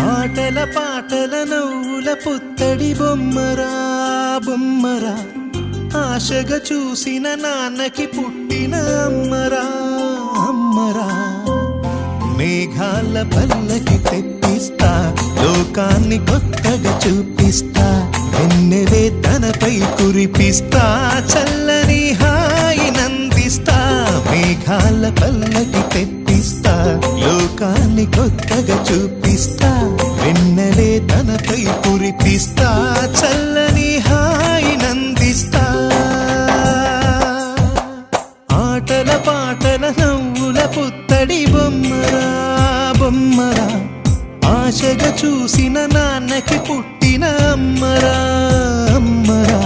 ఆటల పాటల నవ్వుల పుత్తడి బొమ్మరా బొమ్మరా, ఆశగా చూసిన నాన్నకి పుట్టిన అమ్మరా అమ్మరా. మేఘాల పల్లకి తెప్పిస్తా, లోకాన్ని కొత్తగా చూపిస్తా, వెన్నెలే తనపై కురిపిస్తా, చల్లని హాయి నందిస్తా. మేఘాల పల్లకి తెప్పిస్తా, లోకాన్ని కొత్తగా చూపిస్తా, వెన్నెలే తనపై కురిపిస్తా, చల్లని హాయి నందిస్తా. ఆటల పాటల నవ్వుల పుత్తడి బొమ్మరా బొమ్మరా, ఆశగా చూసిన నాన్నకి పుట్టిన అమ్మరా అమ్మరా.